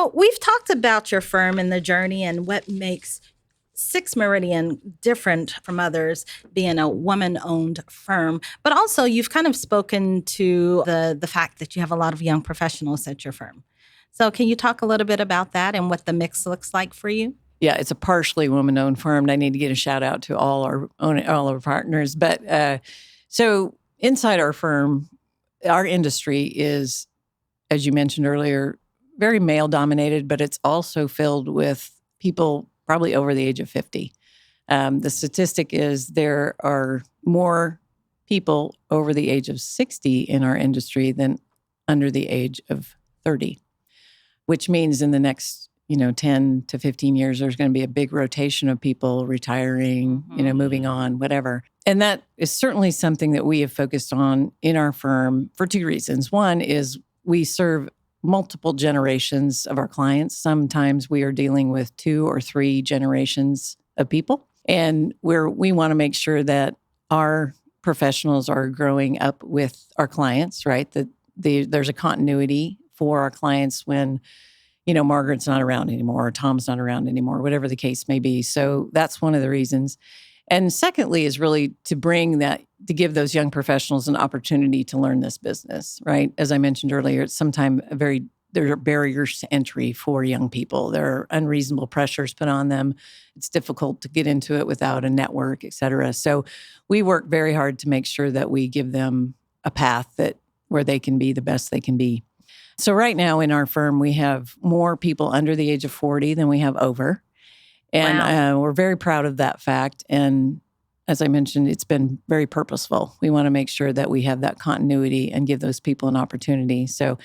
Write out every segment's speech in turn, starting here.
So we've talked about your firm and the journey and what makes Six Meridian different from others, being a woman-owned firm. But also, you've kind of spoken to the fact that you have a lot of young professionals at your firm. So can you talk a little bit about that and what the mix looks like for you? Yeah, it's a partially woman-owned firm, and I need to get a shout-out to all our partners. But so inside our firm, our industry is, as you mentioned earlier, very male-dominated, but it's also filled with people probably over the age of 50. The statistic is there are more people over the age of 60 in our industry than under the age of 30, which means in the next 10 to 15 years, there's going to be a big rotation of people retiring, moving on, whatever. And that is certainly something that we have focused on in our firm for two reasons. One is we serve multiple generations of our clients. Sometimes we are dealing with 2 or 3 generations of people. And we want to make sure that our professionals are growing up with our clients, right? That there's a continuity for our clients when Margaret's not around anymore, or Tom's not around anymore, whatever the case may be. So that's one of the reasons. And secondly is really to give those young professionals an opportunity to learn this business, right? As I mentioned earlier, it's sometimes there are barriers to entry for young people. There are unreasonable pressures put on them. It's difficult to get into it without a network, et cetera. So we work very hard to make sure that we give them a path where they can be the best they can be. So right now in our firm, we have more people under the age of 40 than we have over. And Wow. We're very proud of that fact. And as I mentioned, it's been very purposeful. We want to make sure that we have that continuity and give those people an opportunity. So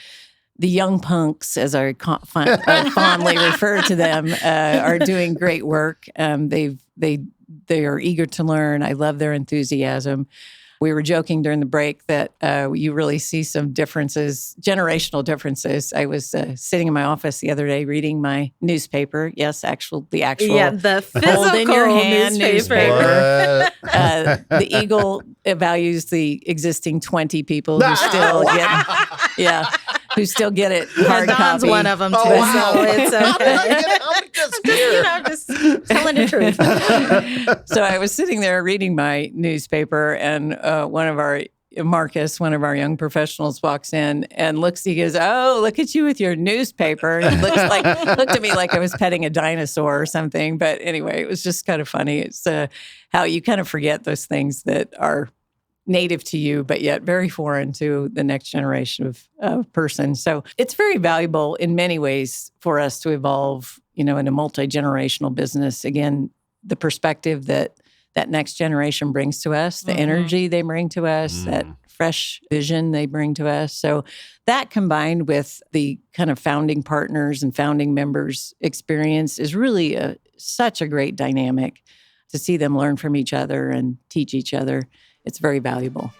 the young punks, as I fondly refer to them, are doing great work. They are eager to learn. I love their enthusiasm. We were joking during the break that you really see some differences, generational differences. I was sitting in my office the other day reading my newspaper. Yes, the actual the physical hold in your hand newspaper. The Eagle values the existing 20 people who still who still get it hard Don's copy. one of them too, wow. so it's okay. How did I get here? I'm just telling the truth. So I was sitting there reading my newspaper, and Marcus, one of our young professionals, walks in and he goes, "Oh, look at you with your newspaper." And he looked at me like I was petting a dinosaur or something. But anyway, it was just kind of funny. It's how you kind of forget those things that are native to you, but yet very foreign to the next generation of person. So it's very valuable in many ways for us to evolve, in a multi-generational business. Again, the perspective that next generation brings to us, the energy they bring to us, that fresh vision they bring to us. So that combined with the kind of founding partners and founding members experience is really such a great dynamic to see them learn from each other and teach each other. It's very valuable.